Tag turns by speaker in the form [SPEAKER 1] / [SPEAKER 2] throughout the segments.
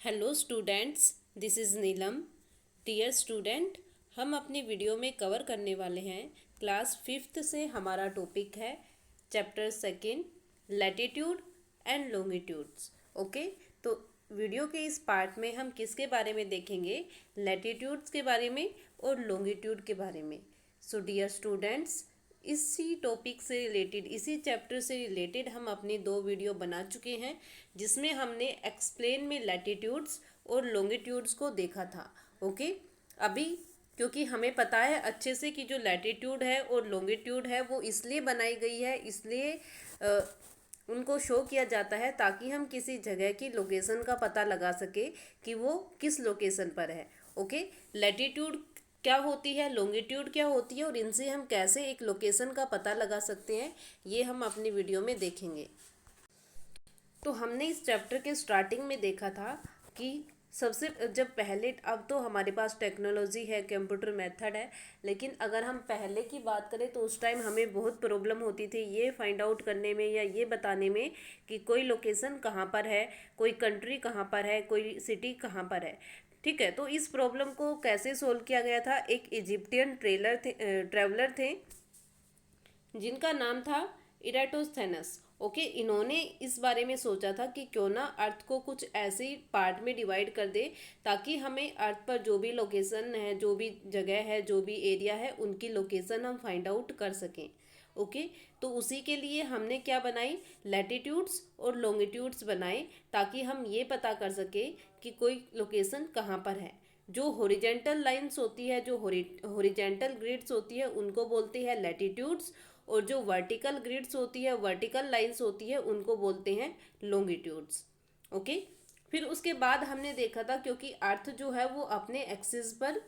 [SPEAKER 1] Hello students, this is Neelam. Dear student, हम अपनी video में कवर करने वाले हैं क्लास फिफ्थ से। हमारा टॉपिक है chapter second, latitude and longitudes. Okay, तो वीडियो के इस पार्ट में हम किसके बारे में देखेंगे? लैटिट्यूड्स के बारे में और लॉन्गिट्यूड के बारे में। सो डियर स्टूडेंट्स, इसी टॉपिक से रिलेटेड, इसी चैप्टर से रिलेटेड हम अपनी दो वीडियो बना चुके हैं, जिसमें हमने एक्सप्लेन में लैटिट्यूड्स और लॉन्गिट्यूड्स को देखा था। ओके, अभी क्योंकि हमें पता है अच्छे से कि जो लैटिट्यूड है और लॉन्गिट्यूड है वो इसलिए बनाई गई है, इसलिए उनको शो किया जाता है ताकि हम किसी जगह की लोकेशन का पता लगा सके कि वो किस लोकेशन पर है। ओके, लैटिट्यूड क्या होती है, लॉन्गिट्यूड क्या होती है और इनसे हम कैसे एक लोकेशन का पता लगा सकते हैं, ये हम अपनी वीडियो में देखेंगे। तो हमने इस चैप्टर के स्टार्टिंग में देखा था कि सबसे जब पहले, अब तो हमारे पास टेक्नोलॉजी है, कंप्यूटर मेथड है, लेकिन अगर हम पहले की बात करें तो उस टाइम हमें बहुत प्रॉब्लम होती थी ये फाइंड आउट करने में या ये बताने में कि कोई लोकेशन कहाँ पर है, कोई कंट्री कहाँ पर है, कोई सिटी कहाँ पर है। ठीक है, तो इस प्रॉब्लम को कैसे सोल्व किया गया था? एक इजिप्टियन ट्रेवलर थे जिनका नाम था इराटोस्थेनस। ओके, इन्होंने इस बारे में सोचा था कि क्यों ना अर्थ को कुछ ऐसे पार्ट में डिवाइड कर दे ताकि हमें अर्थ पर जो भी लोकेशन है, जो भी जगह है, जो भी एरिया है, उनकी लोकेशन हम फाइंड आउट कर सकें। ओके, तो उसी के लिए हमने क्या बनाई? लैटिट्यूड्स और लॉन्गिट्यूड्स बनाए ताकि हम ये पता कर सके कि कोई लोकेशन कहाँ पर है। जो हॉरिजेंटल लाइंस होती है, जो हॉरिजेंटल ग्रिड्स होती है, उनको बोलते हैं लैटिट्यूड्स, और जो वर्टिकल ग्रिड्स होती है, वर्टिकल लाइंस होती है, उनको बोलते हैं लॉन्गिट्यूड्स। ओके, फिर उसके बाद हमने देखा था क्योंकि अर्थ जो है वो अपने एक्सिस पर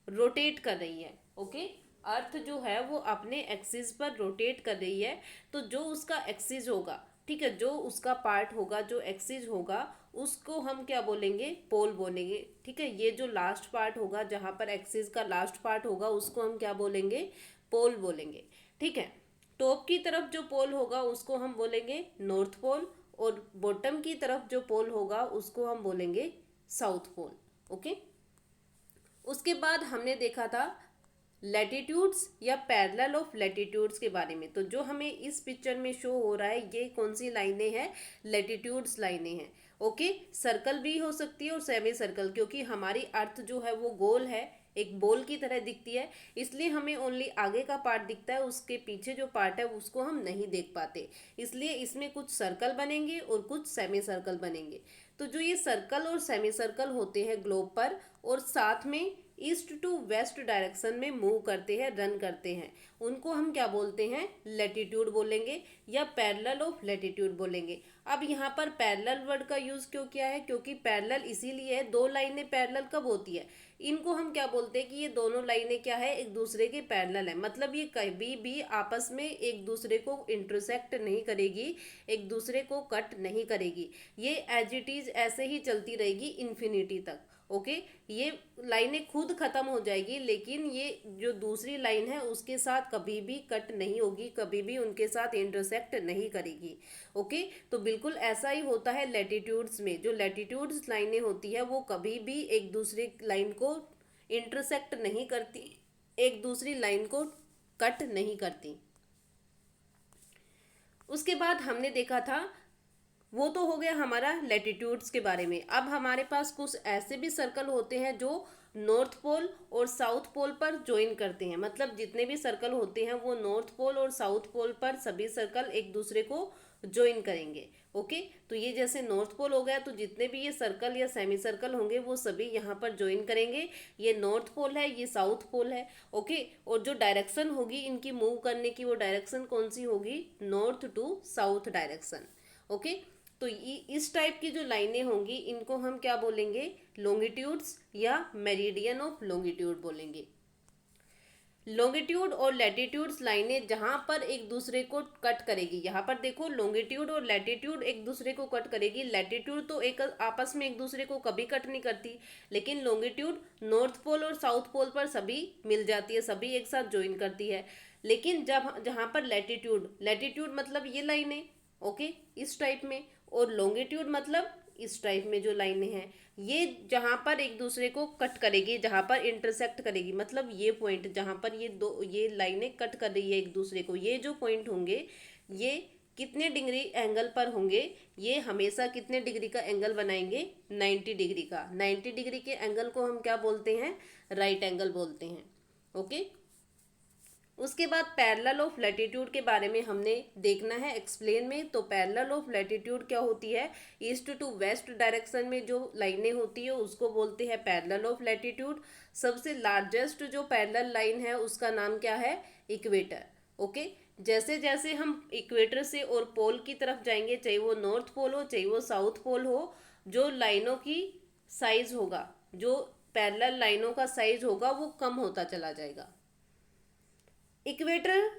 [SPEAKER 1] रोटेट कर रही है। ओके, अर्थ जो है वो अपने एक्सिस पर रोटेट कर रही है, तो जो उसका एक्सिस होगा, ठीक है, जो उसका पार्ट होगा, जो एक्सिस होगा, उसको हम क्या बोलेंगे? पोल बोलेंगे। ठीक है, ये जो लास्ट पार्ट होगा, जहाँ पर एक्सिस का लास्ट पार्ट होगा, उसको हम क्या बोलेंगे? पोल बोलेंगे। ठीक है, टॉप की तरफ जो पोल होगा उसको हम बोलेंगे नॉर्थ पोल, और बॉटम की तरफ जो पोल होगा उसको हम बोलेंगे साउथ पोल। ओके, उसके बाद हमने देखा था लैटिट्यूड्स या पैरेलल ऑफ लैटिट्यूड्स के बारे में। तो जो हमें इस पिक्चर में शो हो रहा है, ये कौन सी लाइनें हैं? लैटिट्यूड्स लाइनें हैं। ओके, सर्कल भी हो सकती है और सेमी सर्कल, क्योंकि हमारी अर्थ जो है वो गोल है, एक बॉल की तरह दिखती है, इसलिए हमें ओनली आगे का पार्ट दिखता है, उसके पीछे जो पार्ट है उसको हम नहीं देख पाते। इसलिए इसमें कुछ सर्कल बनेंगे और कुछ सेमी सर्कल बनेंगे। तो जो ये सर्कल और सेमी सर्कल होते हैं ग्लोब पर, और साथ में ईस्ट टू वेस्ट डायरेक्शन में मूव करते हैं, रन करते हैं, उनको हम क्या बोलते हैं? लैटिट्यूड बोलेंगे या पैरेलल ऑफ लैटिट्यूड बोलेंगे। अब यहाँ पर पैरेलल वर्ड का यूज क्यों किया है? क्योंकि पैरेलल इसीलिए है, दो लाइनें पैरेलल कब होती है? इनको हम क्या बोलते हैं कि ये दोनों लाइनें क्या है? एक दूसरे के पैरेलल है, मतलब ये कभी भी आपस में एक दूसरे को इंटरसेक्ट नहीं करेगी, एक दूसरे को कट नहीं करेगी, ये एज इट इज ऐसे ही चलती रहेगी इन्फिनिटी तक। ओके, ये लाइनें खुद खत्म हो जाएगी, लेकिन ये जो दूसरी लाइन है उसके साथ कभी भी कट नहीं होगी, कभी भी उनके साथ इंटरसेक्ट नहीं करेगी। ओके, तो बिल्कुल ऐसा ही होता है लैटिट्यूड्स में। जो लैटिट्यूड्स लाइनें होती है वो कभी भी एक दूसरे लाइन को इंटरसेक्ट नहीं करती, एक दूसरी लाइन को कट नहीं करती। उसके बाद हमने देखा था, वो तो हो गया हमारा लैटिट्यूड्स के बारे में। अब हमारे पास कुछ ऐसे भी सर्कल होते हैं जो नॉर्थ पोल और साउथ पोल पर ज्वाइन करते हैं, मतलब जितने भी सर्कल होते हैं वो नॉर्थ पोल और साउथ पोल पर सभी सर्कल एक दूसरे को ज्वाइन करेंगे। ओके, तो ये जैसे नॉर्थ पोल हो गया, तो जितने भी ये सर्कल या सेमी सर्कल होंगे वो सभी यहाँ पर ज्वाइन करेंगे। ये नॉर्थ पोल है, ये साउथ पोल है। ओके, और जो डायरेक्शन होगी इनकी मूव करने की, वो डायरेक्शन कौन सी होगी? North to south direction. Okay, तो इस टाइप की जो लाइनें होंगी इनको हम क्या बोलेंगे? लॉन्गिट्यूड्स या मेरिडियन ऑफ लॉन्गिट्यूड बोलेंगे। लॉन्गिट्यूड और लैटिट्यूड्स लाइनें जहां पर एक दूसरे को कट करेगी, यहाँ पर देखो लॉन्गिट्यूड और लैटिट्यूड एक दूसरे को कट करेगी। लैटिट्यूड तो एक आपस में एक दूसरे को कभी कट नहीं करती, लेकिन लॉन्गिट्यूड नॉर्थ पोल और साउथ पोल पर सभी मिल जाती है, सभी एक साथ ज्वाइन करती है। लेकिन जब जहाँ पर लैटिट्यूड, लैटिट्यूड मतलब ये लाइनें, ओके, इस टाइप में, और लॉन्गिट्यूड मतलब इस टाइप में जो लाइनें हैं ये जहाँ पर एक दूसरे को कट करेगी, जहाँ पर इंटरसेक्ट करेगी, मतलब ये पॉइंट जहाँ पर ये लाइनें कट कर रही है एक दूसरे को, ये जो पॉइंट होंगे ये कितने डिग्री एंगल पर होंगे, ये हमेशा कितने डिग्री का एंगल बनाएंगे, 90 डिग्री का। 90 डिग्री के एंगल को हम क्या बोलते हैं, राइट एंगल बोलते हैं। ओके, उसके बाद पैरेलल ऑफ लैटिट्यूड के बारे में हमने देखना है एक्सप्लेन में। तो पैरेलल ऑफ लैटिट्यूड क्या होती है, ईस्ट टू वेस्ट डायरेक्शन में जो लाइनें होती है उसको बोलते हैं पैरेलल ऑफ लैटिट्यूड। सबसे लार्जेस्ट जो पैरेलल लाइन है उसका नाम क्या है, इक्वेटर। ओके, जैसे जैसे हम इक्वेटर से और पोल की तरफ जाएंगे, चाहे वो नॉर्थ पोल हो चाहे वो साउथ पोल हो, जो लाइनों की साइज होगा, जो पैरेलल लाइनों का साइज होगा वो कम होता चला जाएगा। इक्वेटर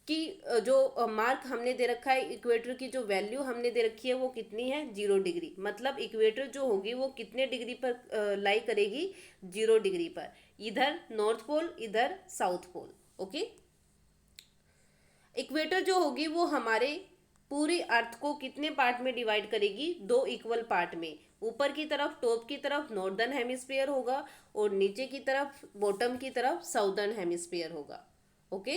[SPEAKER 1] की जो मार्क हमने दे रखा है, इक्वेटर की जो वैल्यू हमने दे रखी है वो कितनी है, 0 डिग्री। मतलब इक्वेटर जो होगी वो कितने डिग्री पर लाई करेगी, 0 डिग्री पर, इधर नॉर्थ पोल इधर साउथ पोल। ओके, इक्वेटर जो होगी वो हमारे पूरी अर्थ को कितने पार्ट में डिवाइड करेगी, 2 इक्वल पार्ट में। ऊपर की तरफ टॉप की तरफ नॉर्दर्न हेमिस्फीयर होगा और नीचे की तरफ बॉटम की तरफ साउदर्न हेमिस्फीयर होगा। ओके,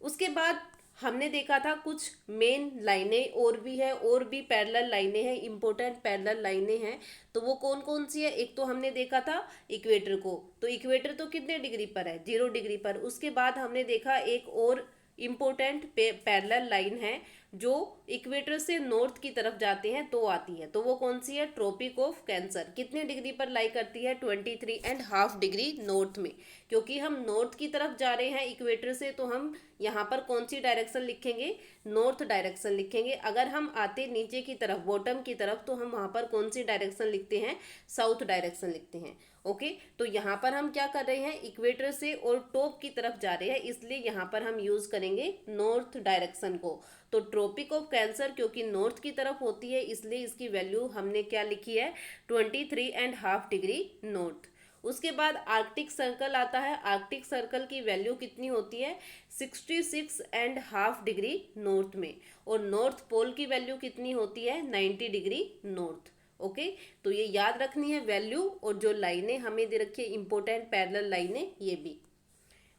[SPEAKER 1] उसके बाद हमने देखा था कुछ मेन लाइनें और भी है, और भी पैरेलल लाइनें हैं, इंपॉर्टेंट पैरेलल लाइनें हैं। तो वो कौन कौन सी है, एक तो हमने देखा था इक्वेटर को, तो इक्वेटर तो कितने डिग्री पर है, 0 डिग्री पर। उसके बाद हमने देखा एक और इम्पोर्टेंट पैरेलल लाइन है जो इक्वेटर से नॉर्थ की तरफ जाते हैं तो आती है, तो वो कौन सी है, ट्रॉपिक ऑफ कैंसर। कितने डिग्री पर लाई करती है, 23.5 डिग्री नॉर्थ में। क्योंकि हम नॉर्थ की तरफ जा रहे हैं इक्वेटर से, तो हम यहाँ पर कौन सी डायरेक्शन लिखेंगे, नॉर्थ डायरेक्शन लिखेंगे। अगर हम आते नीचे की तरफ बॉटम की तरफ, तो हम वहाँ पर कौन सी डायरेक्शन लिखते हैं, साउथ डायरेक्शन लिखते हैं। ओके, तो यहाँ पर हम क्या कर रहे हैं, इक्वेटर से और टॉप की तरफ जा रहे हैं, इसलिए यहाँ पर हम यूज करेंगे नॉर्थ डायरेक्शन को। तो ट्रॉपिक ऑफ कैंसर क्योंकि नॉर्थ की तरफ होती है, इसलिए इसकी वैल्यू हमने क्या लिखी है, 23.5 डिग्री नॉर्थ। उसके बाद आर्कटिक सर्कल आता है, आर्कटिक सर्कल की वैल्यू कितनी होती है, 66.5 डिग्री नॉर्थ में। और नॉर्थ पोल की वैल्यू कितनी होती है, 90 डिग्री नॉर्थ। ओके, तो ये याद रखनी है वैल्यू, और जो लाइनें हमें दे रखी है इंपॉर्टेंट पैरेलल लाइनें ये भी।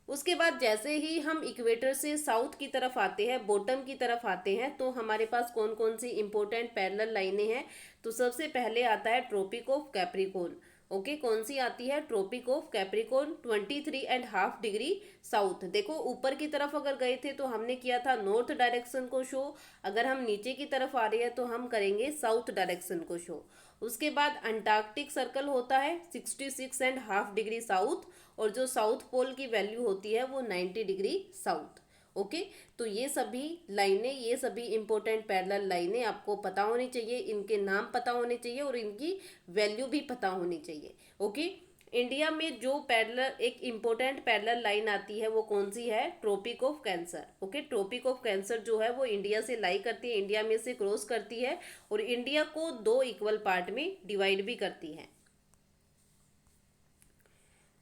[SPEAKER 1] उसके बाद जैसे ही हम इक्वेटर से साउथ की तरफ आते हैं, बॉटम की तरफ आते हैं, तो हमारे पास कौन कौन सी इंपॉर्टेंट पैरेलल लाइनें हैं। तो सबसे पहले आता है ट्रॉपिक ऑफ कैप्रिकॉर्न। ओके, कौन सी आती है, Tropic of Capricorn, 23.5 degree south. देखो ऊपर की तरफ अगर गए थे तो हमने किया था नॉर्थ डायरेक्शन को शो, अगर हम नीचे की तरफ आ रहे हैं तो हम करेंगे साउथ डायरेक्शन को शो। उसके बाद अंटार्कटिक सर्कल होता है 66.5 डिग्री साउथ, और जो साउथ पोल की वैल्यू होती है वो 90 डिग्री साउथ। ओके, तो ये सभी लाइनें, ये सभी इंपॉर्टेंट पैरेलल लाइनें आपको पता होनी चाहिए, इनके नाम पता होने चाहिए और इनकी वैल्यू भी पता होनी चाहिए। ओके, इंडिया में जो पैरेलल एक इम्पोर्टेंट पैरेलल लाइन आती है वो कौन सी है, Tropic of Cancer. Okay, Tropic of Cancer जो है वो इंडिया से लाई करती है, इंडिया में से क्रॉस करती है और इंडिया को 2 इक्वल पार्ट में डिवाइड भी करती है।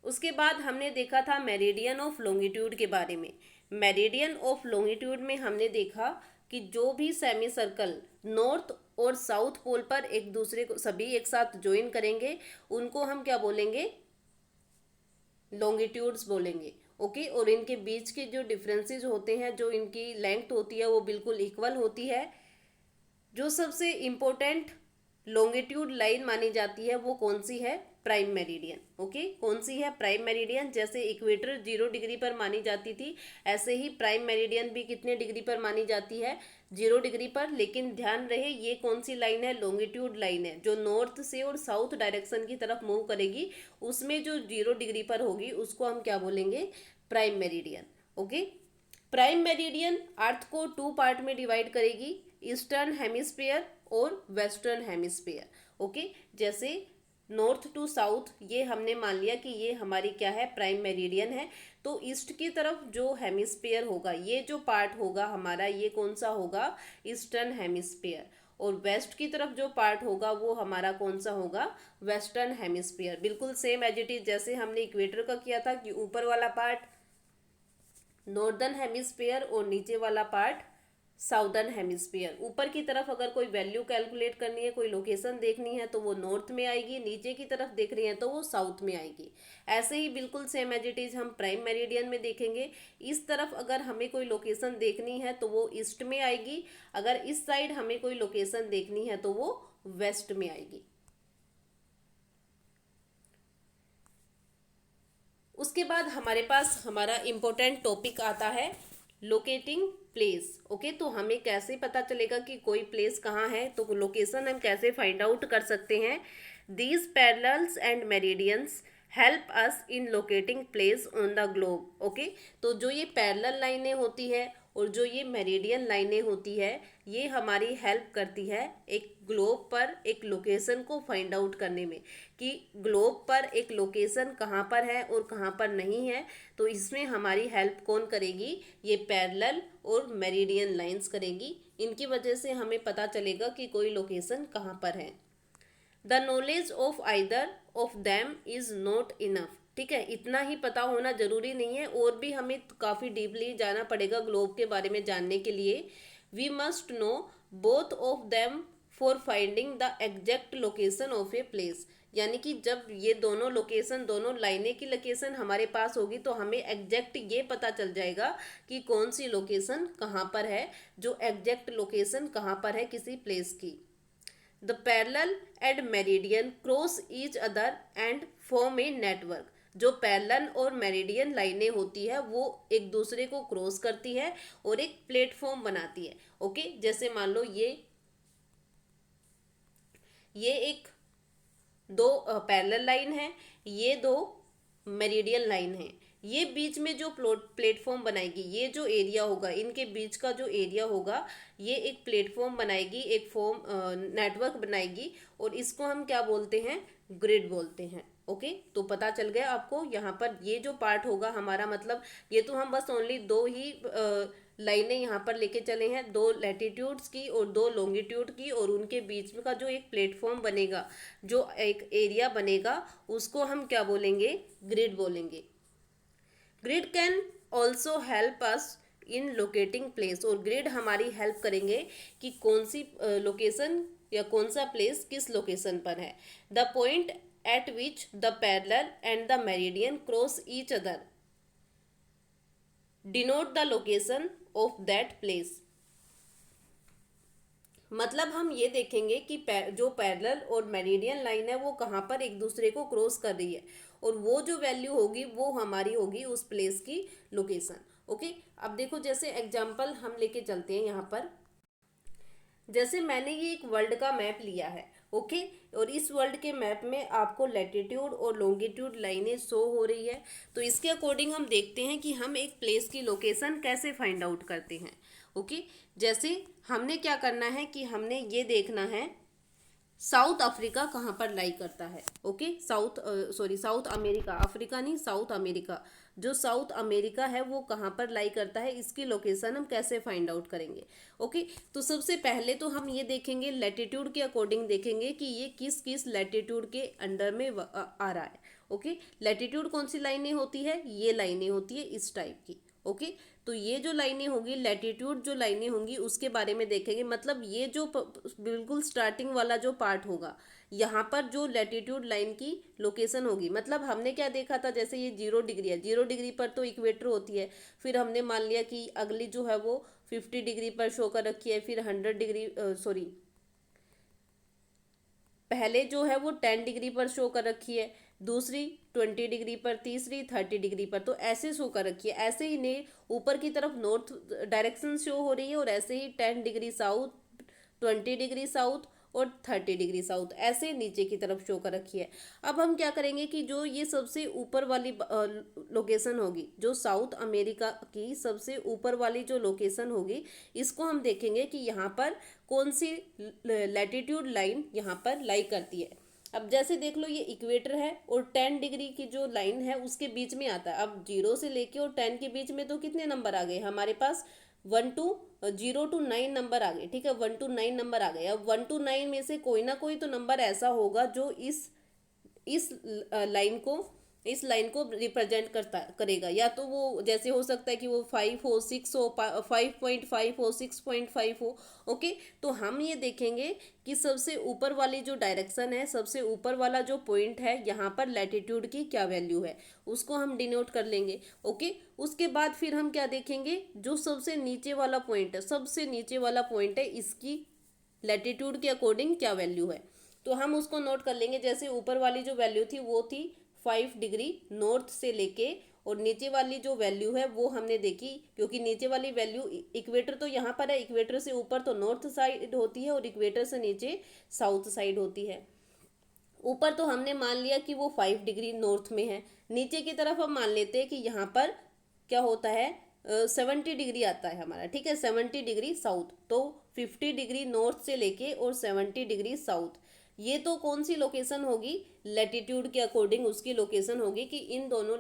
[SPEAKER 1] उसके बाद हमने देखा था मेरिडियन ऑफ लॉन्गिट्यूड के बारे में। मेरिडियन ऑफ लॉन्गिट्यूड में हमने देखा कि जो भी सेमी सर्कल नॉर्थ और साउथ पोल पर एक दूसरे को सभी एक साथ ज्वाइन करेंगे उनको हम क्या बोलेंगे, लॉन्गिट्यूड्स बोलेंगे। ओके, और इनके बीच के जो डिफरेंसेस होते हैं, जो इनकी लेंथ होती है वो बिल्कुल इक्वल होती है। जो सबसे इम्पोर्टेंट लॉन्गिट्यूड लाइन मानी जाती है वो कौन सी है, प्राइम मेरिडियन। ओके, कौन सी है, प्राइम मेरिडियन। जैसे इक्वेटर 0 डिग्री पर मानी जाती थी, ऐसे ही प्राइम मेरिडियन भी कितने डिग्री पर मानी जाती है, 0 डिग्री पर। लेकिन ध्यान रहे ये कौन सी लाइन है, लॉन्गिट्यूड लाइन है, जो नॉर्थ से और साउथ डायरेक्शन की तरफ मूव करेगी, उसमें जो 0 डिग्री पर होगी उसको हम क्या बोलेंगे, prime meridian. Okay, prime meridian earth को 2 पार्ट में डिवाइड करेगी, ईस्टर्न हेमिस्फीयर और वेस्टर्न हेमिस्फीयर। ओके, जैसे नॉर्थ टू साउथ ये हमने मान लिया कि ये हमारी क्या है, प्राइम मेरिडियन है। तो ईस्ट की तरफ जो हेमिस्फीयर होगा, ये जो पार्ट होगा हमारा, ये कौन सा होगा, ईस्टर्न हेमिस्फीयर। और वेस्ट की तरफ जो पार्ट होगा वो हमारा कौन सा होगा, वेस्टर्न हेमिस्फीयर। बिल्कुल सेम एज इट इज जैसे हमने इक्वेटर का किया था कि ऊपर वाला पार्ट नॉर्दर्न हेमिस्फीयर और नीचे वाला पार्ट साउदर्न हेमिस्फीयर। ऊपर की तरफ अगर कोई वैल्यू कैलकुलेट करनी है, कोई लोकेशन देखनी है तो वो नॉर्थ में आएगी, नीचे की तरफ देख रही है तो वो साउथ में आएगी। ऐसे ही बिल्कुल सेम एज इट इज हम प्राइम मेरिडियन में देखेंगे। इस तरफ अगर हमें कोई लोकेशन देखनी है तो वो ईस्ट में आएगी, अगर इस साइड हमें कोई लोकेशन देखनी है तो वो वेस्ट में आएगी। उसके बाद हमारे पास हमारा इम्पोर्टेंट टॉपिक आता है लोकेटिंग प्लेस। ओके, तो हमें कैसे पता चलेगा कि कोई प्लेस कहाँ है, तो लोकेशन हम कैसे फाइंड आउट कर सकते हैं। These parallels and meridians help us in locating place on the globe. Okay, तो जो ये पैरेलल लाइनें होती है और जो ये मेरिडियन लाइनें होती है, ये हमारी हेल्प करती है एक ग्लोब पर एक लोकेशन को फाइंड आउट करने में, कि ग्लोब पर एक लोकेशन कहाँ पर है और कहाँ पर नहीं है। तो इसमें हमारी हेल्प कौन करेगी, ये पैरेलल और मेरिडियन लाइंस करेगी। इनकी वजह से हमें पता चलेगा कि कोई लोकेशन कहाँ पर है। The knowledge of either of them is not enough. ठीक है, इतना ही पता होना जरूरी नहीं है, और भी हमें काफ़ी डीपली जाना पड़ेगा ग्लोब के बारे में जानने के लिए। We must know both of them for finding the exact location of a place. यानी कि जब ये दोनों लोकेशन, दोनों लाइनें की लोकेशन हमारे पास होगी तो हमें एग्जैक्ट ये पता चल जाएगा कि कौन सी लोकेशन कहाँ पर है, जो एग्जैक्ट लोकेशन कहाँ पर है किसी प्लेस की। The parallel and meridian cross each other and form a network। जो पैरेलल और मेरिडियन लाइनें होती है वो एक दूसरे को क्रॉस करती है और एक प्लेटफॉर्म बनाती है। ओके, जैसे मान लो ये एक दो पैरेलल लाइन है, ये दो मेरिडियन लाइन है। ये बीच में जो प्लेटफॉर्म बनाएगी, ये जो एरिया होगा, इनके बीच का जो एरिया होगा, ये एक प्लेटफॉर्म बनाएगी, एक नेटवर्क बनाएगी, और इसको हम क्या बोलते हैं, ग्रिड बोलते हैं। ओके, तो पता चल गया आपको। यहाँ पर ये जो पार्ट होगा हमारा, मतलब ये तो हम बस ओनली दो ही लाइनें यहाँ पर लेके चले हैं, दो लैटिट्यूड्स की और दो लॉन्गिट्यूड की, और उनके बीच में का जो एक प्लेटफॉर्म बनेगा, जो एक एरिया बनेगा, उसको हम क्या बोलेंगे, ग्रिड बोलेंगे। Grid can also help us in locating place. और ग्रिड हमारी हेल्प करेंगे कि कौन सी लोकेशन या कौन सा प्लेस किस लोकेशन पर है। The point eight which the parallel and the meridian cross each other denote the location of that place. मतलब हम ये देखेंगे कि जो पैरेलल और मेरिडियन लाइन है वो कहाँ पर एक दूसरे को क्रॉस कर रही है, और वो जो वैल्यू होगी वो हमारी होगी उस प्लेस की लोकेशन। ओके, अब देखो जैसे एग्जांपल हम लेके चलते हैं यहाँ पर। जैसे मैंने ये एक वर्ल्ड का मैप लिया है। ओके, और इस वर्ल्ड के मैप में आपको लैटिट्यूड और लॉन्गिट्यूड लाइनें शो हो रही है। तो इसके अकॉर्डिंग हम देखते हैं कि हम एक प्लेस की लोकेशन कैसे फाइंड आउट करते हैं। ओके, जैसे हमने क्या करना है कि हमने ये देखना है साउथ अफ्रीका कहाँ पर लाई करता है। ओके, साउथ अमेरिका, अफ्रीका नहीं, साउथ अमेरिका। जो साउथ अमेरिका है वो कहाँ पर लाई करता है, इसकी लोकेशन हम कैसे फाइंड आउट करेंगे। ओके, तो सबसे पहले तो हम ये देखेंगे लैटिट्यूड के अकॉर्डिंग देखेंगे कि ये किस किस लैटिट्यूड के अंडर में आ रहा है। ओके, लैटिट्यूड कौन सी लाइनें होती है, ये लाइनें होती है इस टाइप की। ओके, तो ये जो लाइनें होगी, लैटिट्यूड जो लाइनें होंगी उसके बारे में देखेंगे। मतलब ये जो बिल्कुल स्टार्टिंग वाला जो पार्ट होगा, यहाँ पर जो लैटिट्यूड लाइन की लोकेशन होगी, मतलब हमने क्या देखा था, जैसे ये 0 डिग्री है, 0 डिग्री पर तो इक्वेटर होती है। फिर हमने मान लिया कि अगली जो है वो 50 डिग्री पर शो कर रखी है, फिर 100 डिग्री, सॉरी, पहले जो है वो 10 डिग्री पर शो कर रखी है, दूसरी 20 डिग्री पर, तीसरी 30 डिग्री पर। तो ऐसे शो कर रखी है। ऐसे ही ने ऊपर की तरफ नॉर्थ डायरेक्शन शो हो रही है, और ऐसे ही 10 डिग्री साउथ, 20 डिग्री साउथ और 30 डिग्री साउथ, ऐसे नीचे की तरफ शो कर रखी है। अब हम क्या करेंगे कि जो ये सबसे ऊपर वाली लोकेशन होगी, जो साउथ अमेरिका की सबसे ऊपर वाली जो लोकेशन होगी, इसको हम देखेंगे कि यहाँ पर कौन सी लैटिट्यूड लाइन यहाँ पर लाई करती है। अब जैसे देख लो, ये इक्वेटर है और 10 डिग्री की जो लाइन है उसके बीच में आता है। अब 0 से लेके और 10 के बीच में तो कितने नंबर आ गए हमारे पास, 0 to 9 नंबर आ गए। ठीक है, 1 to 9 नंबर आ गए। अब 1 to 9 में से कोई ना कोई तो नंबर ऐसा होगा जो इस लाइन को इस लाइन को रिप्रेजेंट करेगा। या तो वो जैसे हो सकता है कि वो 5 हो, 6 हो, 5.5 हो, 6.5 हो। ओके, तो हम ये देखेंगे कि सबसे ऊपर वाली जो डायरेक्शन है, सबसे ऊपर वाला जो पॉइंट है, यहाँ पर लैटिट्यूड की क्या वैल्यू है उसको हम डिनोट कर लेंगे। ओके, उसके बाद फिर हम क्या देखेंगे, जो सबसे नीचे वाला पॉइंट है, सबसे नीचे वाला पॉइंट है, इसकी लैटिट्यूड के अकॉर्डिंग क्या वैल्यू है, तो हम उसको नोट कर लेंगे। जैसे ऊपर वाली जो वैल्यू थी वो थी 5 डिग्री नॉर्थ से लेके, और नीचे वाली जो वैल्यू है वो हमने देखी, क्योंकि नीचे वाली वैल्यू इक्वेटर तो यहाँ पर है, इक्वेटर से ऊपर तो नॉर्थ साइड होती है और इक्वेटर से नीचे साउथ साइड होती है। ऊपर तो हमने मान लिया कि वो 5 डिग्री नॉर्थ में है, नीचे की तरफ हम मान लेते हैं कि यहाँ पर क्या होता है, 70 डिग्री आता है हमारा, ठीक है, 70 डिग्री साउथ। तो 50 डिग्री नॉर्थ से लेके और 70 डिग्री साउथ, ये तो कौन सी लोकेशन होगी, लैटिट्यूड के अकॉर्डिंग उसकी लोकेशन होगी कि इन दोनों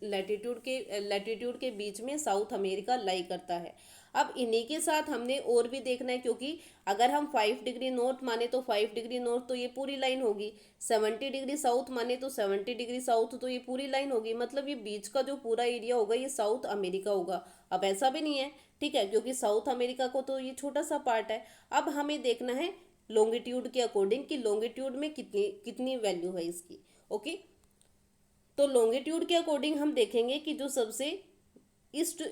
[SPEAKER 1] लैटिट्यूड के बीच में साउथ अमेरिका लाई करता है। अब इन्हीं के साथ हमने और भी देखना है, क्योंकि अगर हम 5 डिग्री नॉर्थ माने तो 5 डिग्री नॉर्थ तो ये पूरी लाइन होगी, 70 डिग्री साउथ माने तो 70 डिग्री साउथ तो ये पूरी लाइन होगी, मतलब ये बीच का जो पूरा एरिया होगा ये साउथ अमेरिका होगा। अब ऐसा भी नहीं है, ठीक है, क्योंकि साउथ अमेरिका को तो ये छोटा सा पार्ट है। अब हमें देखना है लॉन्गिट्यूड के अकॉर्डिंग कि लॉन्गिट्यूड में कितनी कितनी वैल्यू है इसकी। ओके, तो लॉन्गिट्यूड के अकॉर्डिंग हम देखेंगे कि जो सबसे ईस्ट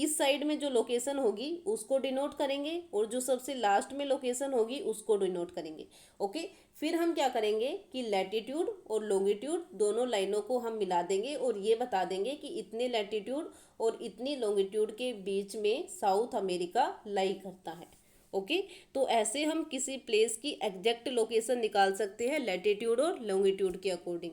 [SPEAKER 1] साइड में जो लोकेशन होगी उसको डिनोट करेंगे, और जो सबसे लास्ट में लोकेशन होगी उसको डिनोट करेंगे। ओके, फिर हम क्या करेंगे कि लैटिट्यूड और लॉन्गिट्यूड दोनों लाइनों को हम मिला देंगे और ये बता देंगे कि इतने लैटिट्यूड और इतनी लॉन्गिट्यूड के बीच में साउथ अमेरिका लाई करता है। ओके, तो ऐसे हम किसी प्लेस की एग्जैक्ट लोकेशन निकाल सकते हैं लैटिट्यूड और लॉन्गिट्यूड के अकॉर्डिंग।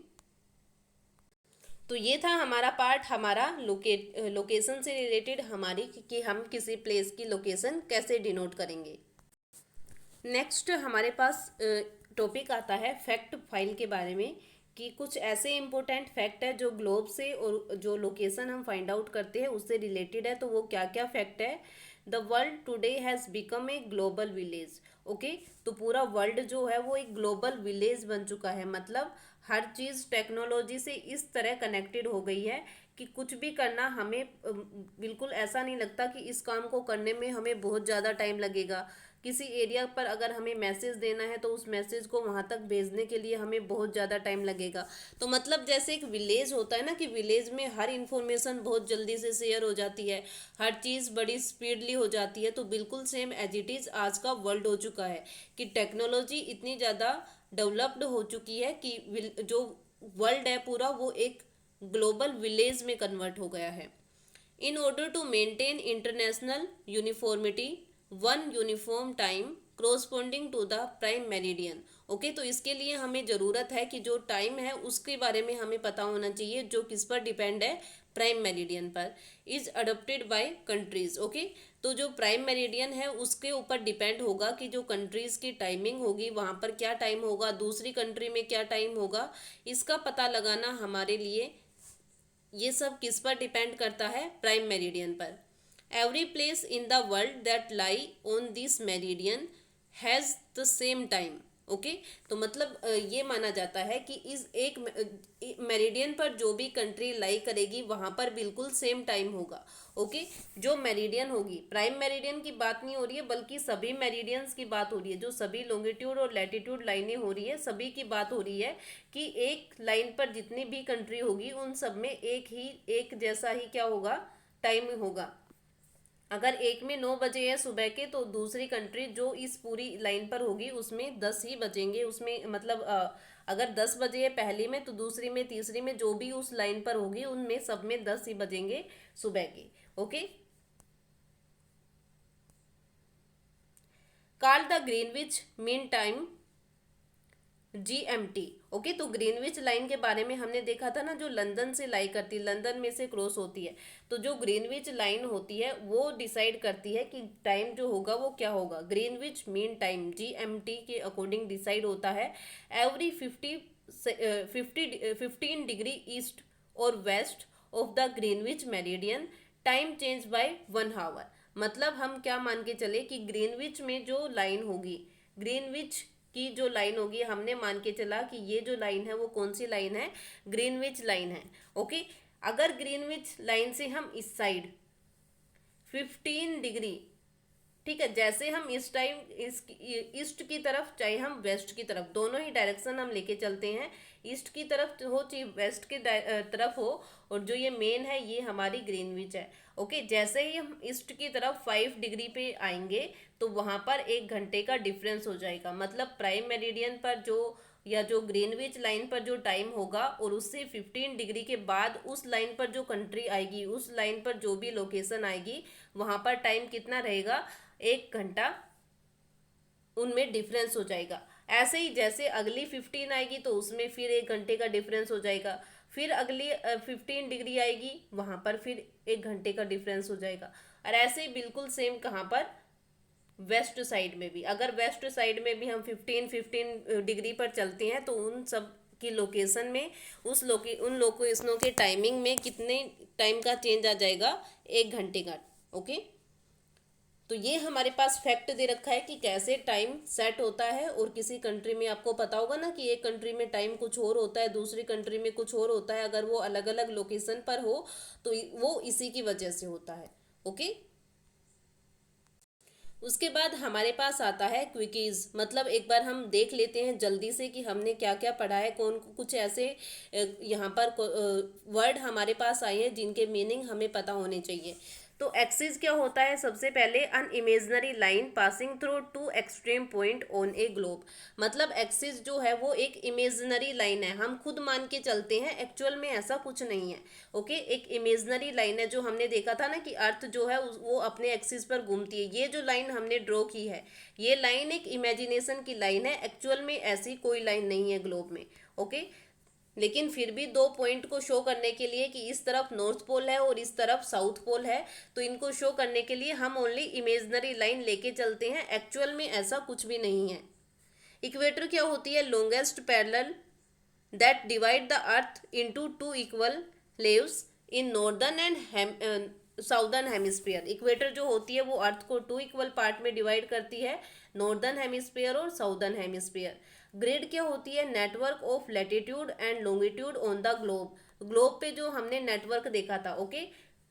[SPEAKER 1] तो ये था हमारा पार्ट, हमारा लोकेशन से रिलेटेड हमारी कि हम किसी प्लेस की लोकेशन कैसे डिनोट करेंगे। नेक्स्ट हमारे पास टॉपिक आता है फैक्ट फाइल के बारे में, कि कुछ ऐसे इम्पोर्टेंट फैक्ट है जो ग्लोब से और जो लोकेशन हम फाइंड आउट करते हैं उससे रिलेटेड है। तो वो क्या क्या फैक्ट है। The world today has become a global village. Okay, तो पूरा वर्ल्ड जो है वो एक ग्लोबल विलेज बन चुका है, मतलब हर चीज़ टेक्नोलॉजी से इस तरह कनेक्टेड हो गई है कि कुछ भी करना हमें बिल्कुल ऐसा नहीं लगता कि इस काम को करने में हमें बहुत ज़्यादा टाइम लगेगा। किसी एरिया पर अगर हमें मैसेज देना है तो उस मैसेज को वहाँ तक भेजने के लिए हमें बहुत ज़्यादा टाइम लगेगा। तो मतलब जैसे एक विलेज होता है ना, कि विलेज में हर इन्फॉर्मेशन बहुत जल्दी से शेयर हो जाती है, हर चीज़ बड़ी स्पीडली हो जाती है, तो बिल्कुल सेम एज इट इज़ आज का वर्ल्ड हो चुका है कि टेक्नोलॉजी इतनी ज़्यादा डेवलप्ड हो चुकी है कि जो वर्ल्ड है पूरा वो एक ग्लोबल विलेज में कन्वर्ट हो गया है। In order to maintain international uniformity, one uniform time corresponding to the prime meridian। Okay, तो इसके लिए हमें ज़रूरत है कि जो टाइम है उसके बारे में हमें पता होना चाहिए, जो किस पर डिपेंड है, प्राइम मेरिडियन पर। Is adopted by countries. Okay, तो जो प्राइम मेरिडियन है उसके ऊपर डिपेंड होगा कि जो कंट्रीज़ की टाइमिंग होगी वहाँ पर क्या टाइम होगा, दूसरी कंट्री में क्या टाइम होगा, इसका पता लगाना हमारे लिए ये सब किस पर डिपेंड करता है, प्राइम मेरिडियन पर। Every place in the world that lie on this meridian has the same time. Okay, तो मतलब ये माना जाता है कि इस एक मेरिडियन पर जो भी कंट्री लाई करेगी वहाँ पर बिल्कुल सेम टाइम होगा। ओके, जो मेरिडियन होगी, प्राइम मेरिडियन की बात नहीं हो रही है बल्कि सभी मेरिडियंस की बात हो रही है, जो सभी लॉन्गिट्यूड और लैटिट्यूड लाइनें हो रही है सभी की बात हो रही है कि एक लाइन पर जितनी भी कंट्री होगी उन सब में एक जैसा ही क्या होगा, टाइम होगा। अगर एक में 9 बजे है सुबह के, तो दूसरी कंट्री जो इस पूरी लाइन पर होगी उसमें 10 ही बजेंगे, उसमें मतलब अगर 10 बजे है पहली में तो दूसरी में, तीसरी में, जो भी उस लाइन पर होगी उनमें सब में 10 ही बजेंगे सुबह के। Okay, call the Greenwich mean time GMT। Okay, तो ग्रीनविच लाइन के बारे में हमने देखा था ना, जो लंदन से लाई करती है, लंदन में से क्रॉस होती है, तो जो ग्रीनविच लाइन होती है वो डिसाइड करती है कि टाइम जो होगा वो क्या होगा। ग्रीनविच मीन टाइम GMT के अकॉर्डिंग डिसाइड होता है। एवरी 15 डिग्री ईस्ट और west of the Greenwich meridian time change by 1 hour. मतलब हम क्या मान के चले कि ग्रीनविच में जो लाइन होगी, ग्रीनविच की जो लाइन होगी, हमने मान के चला कि ये जो लाइन है वो कौन सी लाइन है, ग्रीनविच लाइन है। ओके, अगर ग्रीनविच लाइन से हम इस साइड 15 डिग्री, ठीक है, जैसे हम इस टाइम इस ईस्ट की तरफ चाहे हम वेस्ट की तरफ, दोनों ही डायरेक्शन हम लेके चलते हैं, ईस्ट की तरफ हो चाहे वेस्ट की तरफ हो, और जो ये मेन है ये हमारी ग्रीनविच है। ओके, जैसे ही हम ईस्ट की तरफ 5 डिग्री पे आएंगे तो वहां पर 1 घंटे का डिफरेंस हो जाएगा। मतलब प्राइम मेरिडियन पर जो या जो ग्रीनविच लाइन पर जो टाइम होगा और उससे 15 डिग्री के बाद उस लाइन पर जो कंट्री आएगी, उस लाइन पर जो भी लोकेशन आएगी, वहां पर टाइम कितना रहेगा, 1 घंटा उनमें डिफरेंस हो जाएगा। ऐसे ही जैसे अगली 15 आएगी तो उसमें फिर 1 घंटे का डिफरेंस हो जाएगा, फिर अगली 15 डिग्री आएगी, वहां पर फिर 1 घंटे का डिफरेंस हो जाएगा। और ऐसे ही बिल्कुल सेम कहाँ पर, वेस्ट साइड में भी, अगर वेस्ट साइड में भी हम 15 डिग्री पर चलते हैं तो उन सब की लोकेशन में उन लोकेशनों के टाइमिंग में कितने टाइम का चेंज आ जाएगा, 1 घंटे का। ओके, तो ये हमारे पास फैक्ट दे रखा है कि कैसे टाइम सेट होता है। और किसी कंट्री में आपको पता होगा ना कि एक कंट्री में टाइम कुछ और होता है, दूसरी कंट्री में कुछ और होता है, अगर वो अलग अलग लोकेशन पर हो तो वो इसी की वजह से होता है। ओके, उसके बाद हमारे पास आता है क्विकीज, मतलब एक बार हम देख लेते हैं जल्दी से कि हमने क्या क्या पढ़ा है। कौन कुछ ऐसे यहाँ पर वर्ड हमारे पास आए हैं जिनके मीनिंग हमें पता होने चाहिए। तो एक्सिस क्या होता है, सबसे पहले an imaginary line passing through two extreme point on a globe. मतलब एक्सिस जो है वो एक इमेजनरी लाइन है, हम खुद मान के चलते हैं, एक्चुअल में ऐसा कुछ नहीं है। ओके, एक इमेजनरी लाइन है, जो हमने देखा था ना कि अर्थ जो है वो अपने एक्सिस पर घूमती है। ये जो लाइन हमने ड्रॉ की है, ये लाइन एक इमेजिनेशन की लाइन है, एक्चुअल में ऐसी कोई लाइन नहीं है ग्लोब में। ओके, लेकिन फिर भी 2 पॉइंट को शो करने के लिए कि इस तरफ नॉर्थ पोल है और इस तरफ साउथ पोल है, तो इनको शो करने के लिए हम ओनली इमेजनरी लाइन लेके चलते हैं, एक्चुअल में ऐसा कुछ भी नहीं है। इक्वेटर क्या होती है, longest parallel that divide the earth into 2 equal leaves in northern and southern hemisphere. Equator जो होती है वो अर्थ को 2 इक्वल पार्ट में डिवाइड करती है, नॉर्दर्न हेमिस्फीयर और साउदर्न हेमिस्फीयर। ग्रिड क्या होती है, network of latitude and longitude on the globe. Globe पे जो हमने नेटवर्क देखा था, ओके,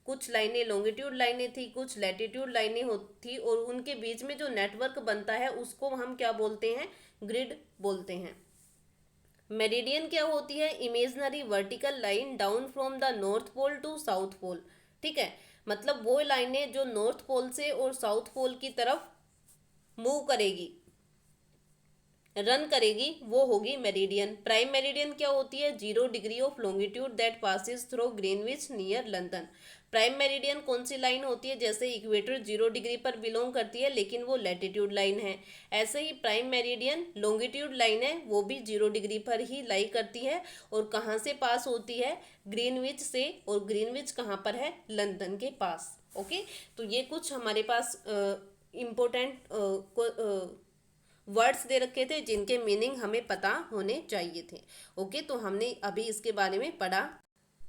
[SPEAKER 1] कुछ लाइनें लॉन्गिट्यूड लाइनें थी, कुछ लैटिट्यूड लाइनें होती, और उनके बीच में जो नेटवर्क बनता है उसको हम क्या बोलते हैं, ग्रिड बोलते हैं। मेरिडियन क्या होती है, imaginary vertical line down from the north pole to south pole. ठीक है, मतलब वो लाइनें जो नॉर्थ पोल से और साउथ पोल की तरफ मूव करेगी, रन करेगी, वो होगी मेरिडियन। प्राइम मेरिडियन क्या होती है, 0 degree of longitude that passes through Greenwich near London. Prime meridian कौन सी लाइन होती है, जैसे इक्वेटर 0 डिग्री पर बिलोंग करती है लेकिन वो लैटिट्यूड लाइन है, ऐसे ही प्राइम मेरिडियन लॉन्गिट्यूड लाइन है, वो भी 0 डिग्री पर ही लाई करती है। और कहाँ से पास होती है, ग्रीनविच से, और ग्रीनविच कहाँ पर है, लंदन के पास। ओके, तो ये कुछ हमारे पास इम्पोर्टेंट वर्ड्स दे रखे थे जिनके मीनिंग हमें पता होने चाहिए थे। ओके, तो हमने अभी इसके बारे में पढ़ा।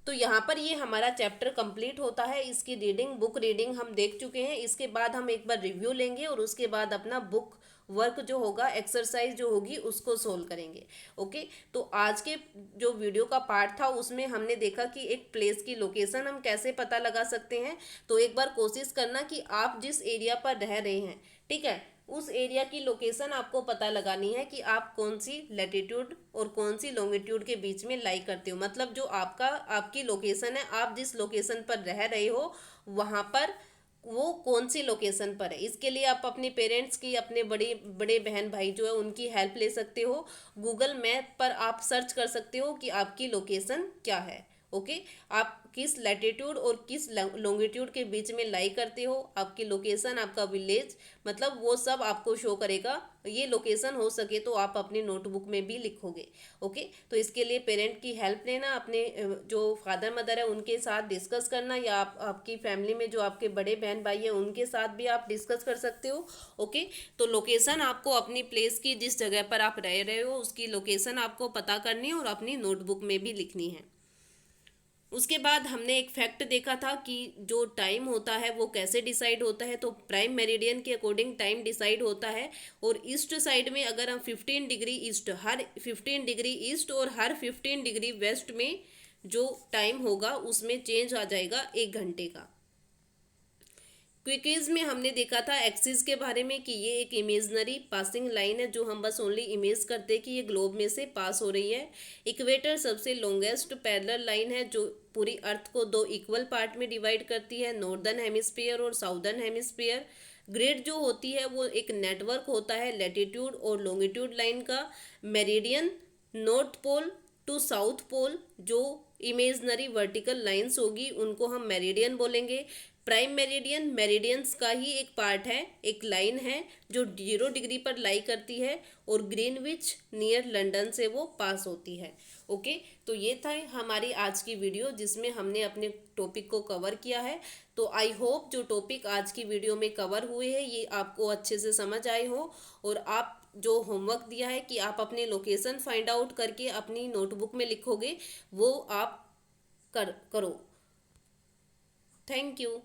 [SPEAKER 1] तो यहाँ पर ये हमारा चैप्टर कंप्लीट होता है। इसकी रीडिंग, बुक रीडिंग हम देख चुके हैं। इसके बाद हम एक बार रिव्यू लेंगे और उसके बाद अपना बुक वर्क जो होगा, एक्सरसाइज जो होगी, उसको सोल्व करेंगे। ओके, तो आज के जो वीडियो का पार्ट था उसमें हमने देखा कि एक प्लेस की लोकेशन हम कैसे पता लगा सकते हैं। तो एक बार कोशिश करना कि आप जिस एरिया पर रह रहे हैं, ठीक है, उस एरिया की लोकेशन आपको पता लगानी है कि आप कौन सी लैटिट्यूड और कौन सी लॉन्गिट्यूड के बीच में लाई करते हो। मतलब जो आपकी लोकेशन है, आप जिस लोकेशन पर रह रहे हो वहाँ पर वो कौन सी लोकेशन पर है। इसके लिए आप अपने पेरेंट्स की, अपने बड़े बड़े बहन भाई जो है उनकी हेल्प ले सकते हो। गूगल मैप पर आप सर्च कर सकते हो कि आपकी लोकेशन क्या है। ओके, आप किस लैटिट्यूड और किस लॉन्गिट्यूड के बीच में लाई करते हो, आपकी लोकेशन, आपका विलेज, मतलब वो सब आपको शो करेगा। ये लोकेशन हो सके तो आप अपनी नोटबुक में भी लिखोगे। ओके, तो इसके लिए पेरेंट की हेल्प लेना, अपने जो फादर मदर है उनके साथ डिस्कस करना, या आपकी फैमिली में जो आपके बड़े बहन भाई है उनके साथ भी आप डिस्कस कर सकते हो। ओके, तो लोकेशन आपको अपनी प्लेस की, जिस जगह पर आप रह रहे हो उसकी लोकेशन आपको पता करनी है और अपनी नोटबुक में भी लिखनी है। उसके बाद हमने एक फैक्ट देखा था कि जो टाइम होता है वो कैसे डिसाइड होता है। तो प्राइम मेरिडियन के अकॉर्डिंग टाइम डिसाइड होता है, और ईस्ट साइड में अगर हम 15 डिग्री ईस्ट, हर 15 डिग्री ईस्ट और हर 15 डिग्री वेस्ट में जो टाइम होगा उसमें चेंज आ जाएगा 1 घंटे का। क्विकीज में हमने देखा था एक्सिस के बारे में कि ये एक इमेजनरी पासिंग लाइन है जो हम बस ओनली इमेज करते हैं कि ये ग्लोब में से पास हो रही है। इक्वेटर सबसे लॉन्गेस्ट पैरेलल लाइन है जो पूरी अर्थ को 2 इक्वल पार्ट में डिवाइड करती है, नॉर्दर्न हेमिस्फीयर और साउदर्न हेमिस्फीयर। ग्रिड जो होती है वो एक नेटवर्क होता है लैटिट्यूड और लॉन्गिट्यूड लाइन का। Meridian north pole to south pole जो इमेजनरी वर्टिकल लाइंस होगी उनको हम मेरिडियन बोलेंगे। प्राइम मेरिडियन मेरिडियंस का ही एक पार्ट है, एक लाइन है जो 0 डिग्री पर लाई करती है और ग्रीनविच नियर लंदन से वो पास होती है। ओके, तो ये था हमारी आज की वीडियो जिसमें हमने अपने टॉपिक को कवर किया है। तो आई होप जो टॉपिक आज की वीडियो में कवर हुए हैं ये आपको अच्छे से समझ आए हो, और आप जो होमवर्क दिया है कि आप अपने लोकेशन फाइंड आउट करके अपनी नोटबुक में लिखोगे वो आप करो। Thank you.